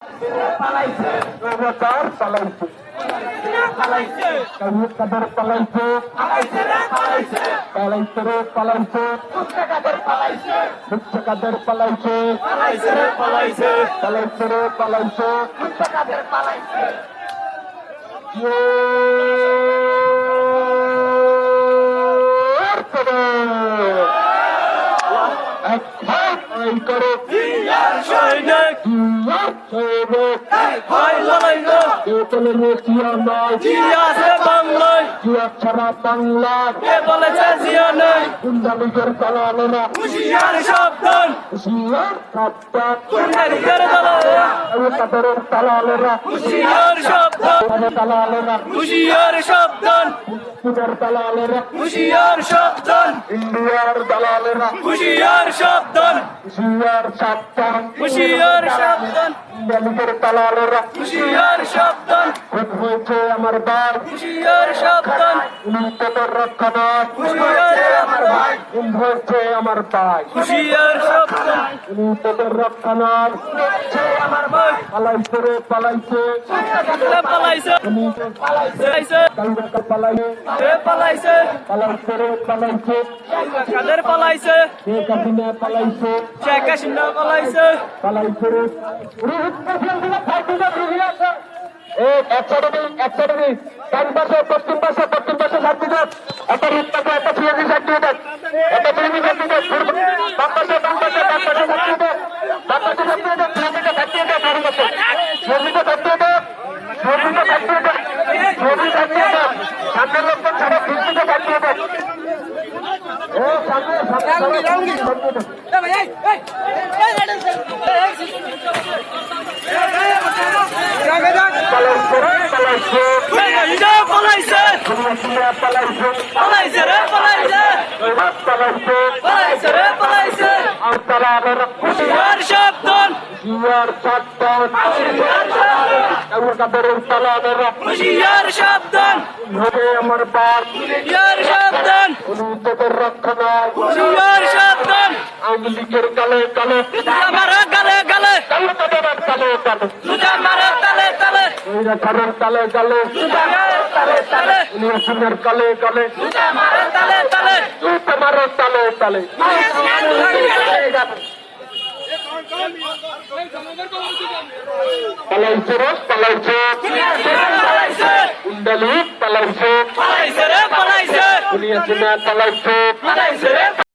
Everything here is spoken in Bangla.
পালাইছে রোজাদার পালাইছে পালাইছে কাদের পালাইছে পালাইছে রে পালাইছে পালাইছে রে পালাইছে পুস্তকাদের পালাইছে কাদের পালাইছে পালাইছে রে পালাইছে পালাইছে রে পালাইছে পুস্তকাদের পালাইছে এক ভাই করো জিয়ার সৈনিক ভাই লড়াই না জিয়া নয় জিয়া আছে বাংলায় জিয়া ছাড়া বাংলা কে বলেছে জিয়া নেই কুন্ডালিকের দালালেরা হুশিয়ার সাবধান হুশিয়ার সাবধান কুন্ডালিকের দালালেরা কাদের দালালেরা হুশিয়ার সাবধান দালালেরা হুশিয়ার সাবধান কুদের দালালেরা হুশিয়ার সাবধান ইন্ডিয়ার দালালেরা হুশিয়ার সাবধান হুশিয়ার সাবধান হুশিয়ার সাবধান কুন্ডালিকের দালালেরা হুশিয়ার সাবধান খুন হয়েছে আমার ভাই হুশিয়ার সাবধান উনি তোদের রক্ষা নয় হুশিয়ার আমার ভাই খুন হয়েছে আমার ভাই হুশিয়ার সাবধান উনি তোদের রক্ষা নয় আমার ভাই পালাইছে রে পালাইছে পালাইছে উনি পালাইছে কালুরাকা পালাইছে রে পালাইছে পালাইছে রে পালাইছে কাদের পালাইছে শেখ হাসিনা পালাইছে শেখ হাসিনা পালাইছে পালাইছে রে ডান পাশে পশ্চিম পাশে সাথে দেন একটা রুট পাশে একটা সিএনজি সাথে দেন একটা সিএনজি সাথে দেন বাম পাশে সাথে দেন বাম পাশে সাথে দেন সিএনজিটা সাথে দেন বাড়ি পাশে সিএনজিটা সাথে দেন সিএনজিটা সাথে দেন সিএনজি সাথে দেন সামনের লোকজন ছাড়া সিএনজিটা সাথে দেন ও সামনে সাথে দেন পালাইছে রে পালাইছে পালাইছে পালাইছে রে পালাইছে পালাইছে পালাইছে রে পালাইছে আর তালালেরা হুশিয়ার সাবধান জিয়ার সাবধান কাদের তালালেরা হুশিয়ার সাবধান হবে আমার বাপ হুশিয়ার সাবধান উনি তোদের রক্ষা নয় হুশিয়ার সাবধান আওয়ামী লীগের কালে কালে মারা গালে গালে তাদের কালে কালে সুজা মারা তালে তালে ওইরা কারোর কালে কালে সুজা মারা তালে তালে উনি আসনের কালে কালে সুজা মারা তালে তালে তুই তোমার তালে তালে পালাইছে রে পালাইছে পালাইছে কুন্ডালি পালাইছে পালাইছে রে পালাইছে উনি আসনের পালাইছে পালাইছে রে